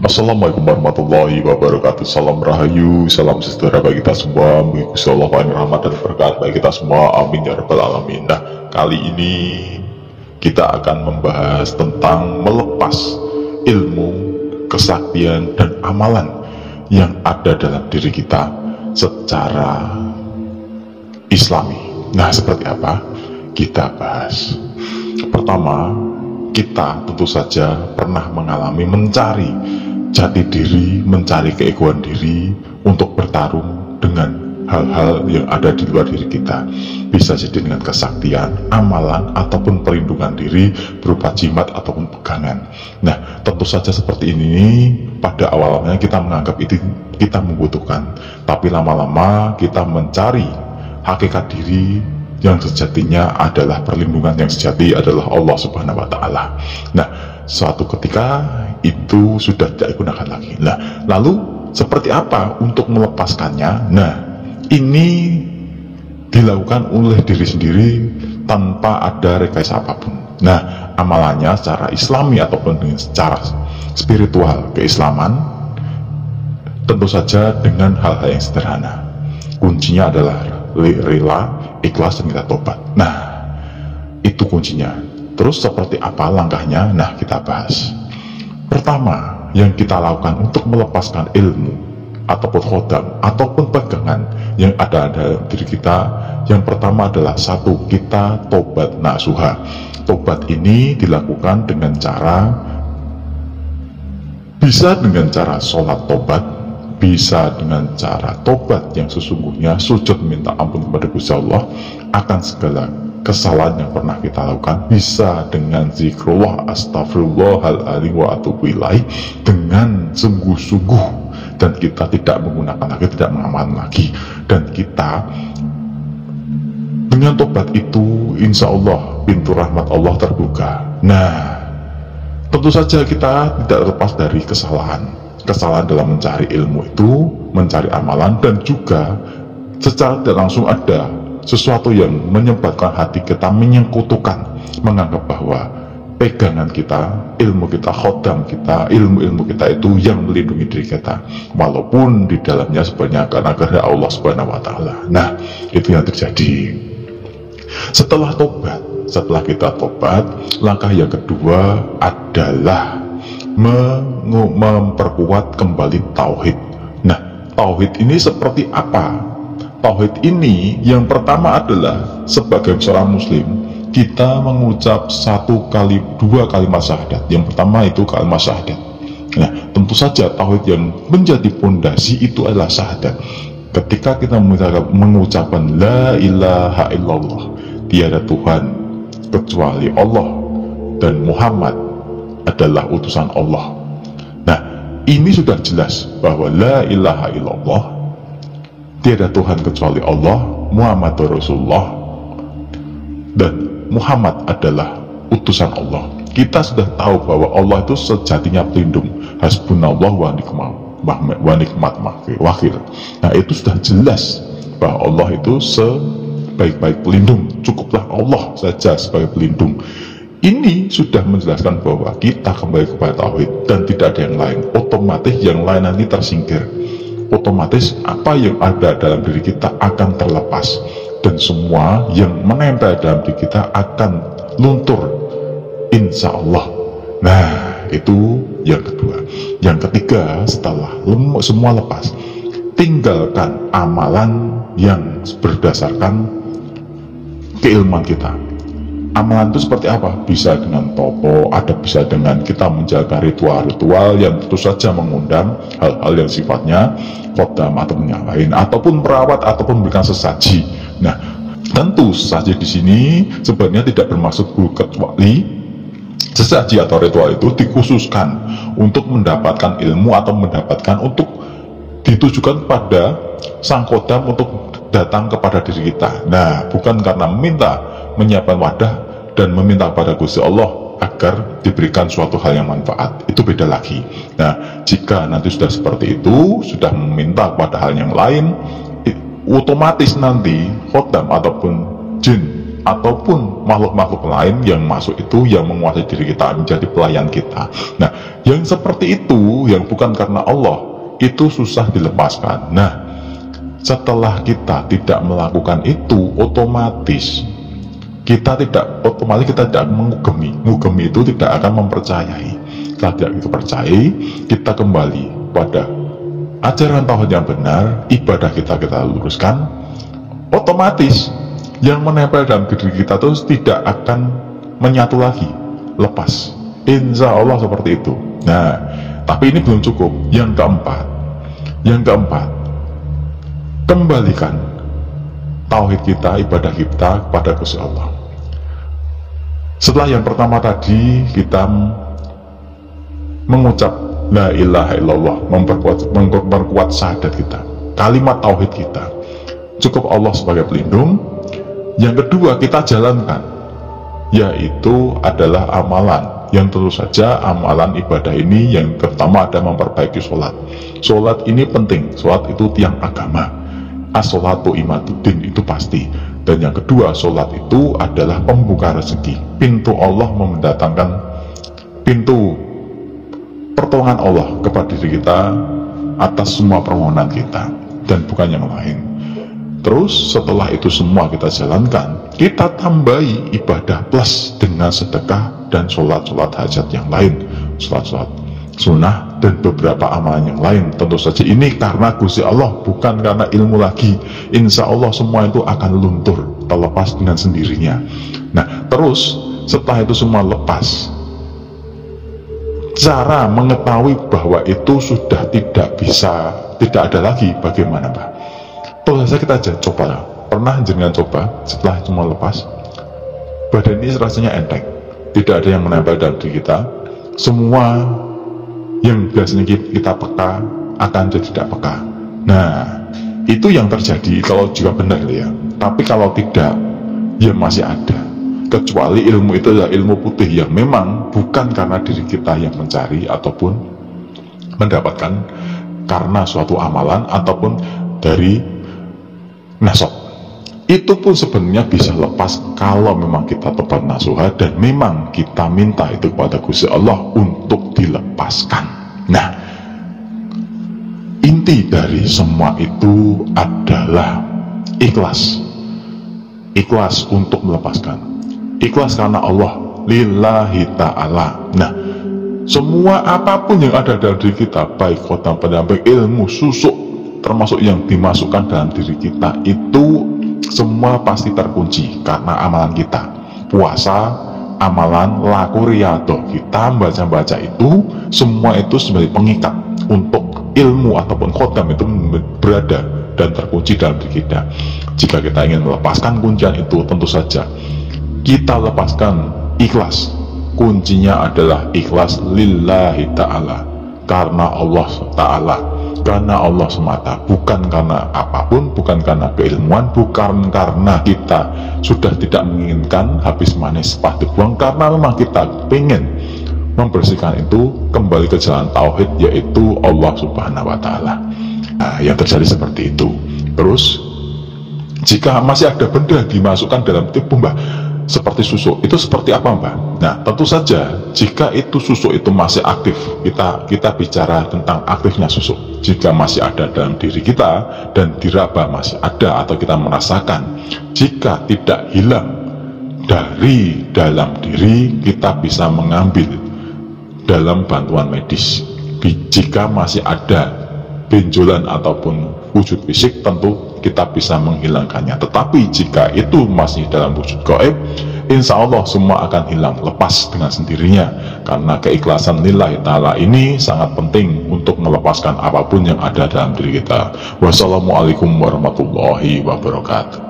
Assalamualaikum warahmatullahi wabarakatuh. Salam rahayu, salam sejahtera bagi kita semua. Gusti Allah paling rahmat dan berkat bagi kita semua. Amin ya rabbal alamin. Nah, kali ini kita akan membahas tentang melepas ilmu, kesaktian dan amalan yang ada dalam diri kita secara Islami. Nah, seperti apa? Kita bahas. Pertama, kita tentu saja pernah mengalami mencari jati diri, mencari keegoan diri untuk bertarung dengan hal-hal yang ada di luar diri kita. Bisa jadi dengan kesaktian, amalan, ataupun perlindungan diri berupa jimat ataupun pegangan. Nah, tentu saja seperti ini pada awalnya kita menganggap itu kita membutuhkan, tapi lama-lama kita mencari hakikat diri yang sejatinya adalah perlindungan yang sejati adalah Allah Subhanahu wa Ta'ala. Nah, suatu ketika itu sudah tidak digunakan lagi. Nah, lalu seperti apa untuk melepaskannya? Nah, ini dilakukan oleh diri sendiri tanpa ada rekayasa apapun. Nah, amalannya secara Islami ataupun secara spiritual keislaman tentu saja dengan hal-hal yang sederhana. Kuncinya adalah rela, ikhlas, dan kita tobat. Nah, itu kuncinya. Terus seperti apa langkahnya? Nah, kita bahas. Pertama, yang kita lakukan untuk melepaskan ilmu ataupun khodam ataupun pegangan yang ada dalam diri kita, yang pertama adalah satu, kita tobat nasuha. Tobat ini dilakukan dengan cara, bisa dengan cara sholat tobat, bisa dengan cara tobat yang sesungguhnya, sujud minta ampun kepada Gusti Allah akan segala kesalahan yang pernah kita lakukan, bisa dengan zikrullah astagfirullahaladzim wa atubu ilaih dengan sungguh-sungguh, dan kita tidak menggunakan lagi, tidak mengamalkan lagi, dan kita dengan tobat itu insya Allah pintu rahmat Allah terbuka. Nah, tentu saja kita tidak lepas dari kesalahan dalam mencari ilmu itu, mencari amalan, dan juga secara tidak langsung ada sesuatu yang menyebabkan hati kita menyekutukan, menganggap bahwa pegangan kita, ilmu kita, khodam kita, ilmu-ilmu kita itu yang melindungi diri kita, walaupun di dalamnya sebenarnya karena kehendak Allah Subhanahu wa Ta'ala. Nah, itu yang terjadi. Setelah kita tobat, langkah yang kedua adalah memperkuat kembali tauhid. Nah, tauhid ini seperti apa? Tauhid ini yang pertama adalah sebagai seorang muslim kita mengucap dua kalimat syahadat. Yang pertama itu kalimat syahadat. Nah, tentu saja tauhid yang menjadi pondasi itu adalah syahadat. Ketika kita mengucapkan la ilaha illallah, tiada Tuhan kecuali Allah, dan Muhammad adalah utusan Allah. Nah, ini sudah jelas bahwa la ilaha illallah, tiada Tuhan kecuali Allah, Muhammad Rasulullah, dan Muhammad adalah utusan Allah. Kita sudah tahu bahwa Allah itu sejatinya pelindung. Hasbunallah wa nikmat wakil. Nah, itu sudah jelas bahwa Allah itu sebaik-baik pelindung. Cukuplah Allah saja sebagai pelindung. Ini sudah menjelaskan bahwa kita kembali kepada tauhid dan tidak ada yang lain. Otomatis yang lain nanti tersingkir. Otomatis apa yang ada dalam diri kita akan terlepas, dan semua yang menempel dalam diri kita akan luntur, insya Allah. Nah, itu yang kedua. Yang ketiga, setelah semua lepas, tinggalkan amalan yang berdasarkan keilmuan kita. Amalan itu seperti apa? Bisa dengan topo, ada bisa dengan kita menjaga ritual-ritual yang tentu saja mengundang hal-hal yang sifatnya khodam atau yang lain, ataupun merawat ataupun memberikan sesaji. Nah, tentu sesaji di sini sebenarnya tidak bermaksud kecuali sesaji atau ritual itu dikhususkan untuk mendapatkan ilmu atau mendapatkan untuk ditujukan pada sang khodam untuk datang kepada diri kita. Nah, bukan karena menyiapkan wadah dan meminta kepada Gusti Allah agar diberikan suatu hal yang manfaat, itu beda lagi. Nah, jika nanti sudah seperti itu, sudah meminta kepada hal yang lain, otomatis nanti khodam ataupun jin ataupun makhluk-makhluk lain yang masuk itu yang menguasai diri kita, menjadi pelayan kita. Nah, yang seperti itu itu yang bukan karena Allah, itu susah dilepaskan. Nah, setelah kita tidak melakukan itu, otomatis kita tidak mengugemi itu tidak akan mempercayai. Setelah tidak percayai, kita kembali pada ajaran tauhid yang benar, ibadah kita luruskan, otomatis yang menempel dalam diri kita terus tidak akan menyatu lagi, lepas. Insya Allah seperti itu. Nah, tapi ini belum cukup. Yang keempat, kembalikan tauhid kita, ibadah kita kepada Gusti Allah. Setelah yang pertama tadi kita mengucap la ilaha illallah, memperkuat syahadat kita, kalimat tauhid kita, cukup Allah sebagai pelindung. Yang kedua kita jalankan, yaitu adalah amalan, yang tentu saja amalan ibadah ini yang pertama ada memperbaiki sholat. Sholat ini penting, sholat itu tiang agama, as-sholatu imaduddin, itu pasti. Dan yang kedua, sholat itu adalah pembuka rezeki, pintu Allah mendatangkan pintu pertolongan Allah kepada diri kita atas semua permohonan kita, dan bukan yang lain. Terus setelah itu semua kita jalankan, kita tambahi ibadah plus dengan sedekah dan sholat-sholat hajat yang lain, sholat-sholat sunnah dan beberapa amalan yang lain. Tentu saja ini karena Gusti Allah, bukan karena ilmu lagi. Insya Allah semua itu akan luntur, terlepas dengan sendirinya. Nah, terus setelah itu semua lepas, cara mengetahui bahwa itu sudah tidak ada lagi, bagaimana Pak? Terus saja kita coba. Pernah jenengan coba setelah semua lepas, badan ini rasanya enteng, tidak ada yang menempel dalam diri kita. Semua yang biasanya kita peka akan jadi tidak peka. Nah, itu yang terjadi kalau juga benar ya. Tapi kalau tidak, ya masih ada. Kecuali ilmu itu adalah ilmu putih yang memang bukan karena diri kita yang mencari ataupun mendapatkan karena suatu amalan ataupun dari nasab. Itu pun sebenarnya bisa lepas kalau memang kita tepat nasuha dan memang kita minta itu kepada Gusti Allah untuk dilepaskan. Nah, inti dari semua itu adalah ikhlas. Ikhlas untuk melepaskan, ikhlas karena Allah, lillahi ta'ala. Nah, semua apapun yang ada dalam diri kita, baik khotam, pendamping, ilmu, susuk, termasuk yang dimasukkan dalam diri kita, itu semua pasti terkunci karena amalan kita. Puasa, amalan, laku riyadhah kita baca-baca itu, semua itu sebagai pengikat untuk ilmu ataupun khotam itu berada dan terkunci dalam diri kita. Jika kita ingin melepaskan kuncian itu, tentu saja kita lepaskan ikhlas. Kuncinya adalah ikhlas lillahi ta'ala, karena Allah ta'ala, karena Allah semata, bukan karena apapun, bukan karena keilmuan, bukan karena kita sudah tidak menginginkan habis manis pasti buang, karena memang kita ingin membersihkan itu kembali ke jalan tauhid, yaitu Allah subhanahu wa ta'ala. Nah, yang terjadi seperti itu. Terus jika masih ada benda dimasukkan dalam tipu Mbah, seperti susu, itu seperti apa Mbak? Nah, tentu saja jika itu susu itu masih aktif, kita bicara tentang aktifnya susu. Jika masih ada dalam diri kita dan diraba masih ada atau kita merasakan, jika tidak hilang dari dalam diri, kita bisa mengambil dalam bantuan medis. Jika masih ada benjolan ataupun wujud fisik, tentu kita bisa menghilangkannya. Tetapi jika itu masih dalam wujud gaib, insya Allah semua akan hilang, lepas dengan sendirinya. Karena keikhlasan lillahi ta'ala ini sangat penting untuk melepaskan apapun yang ada dalam diri kita. Wassalamualaikum warahmatullahi wabarakatuh.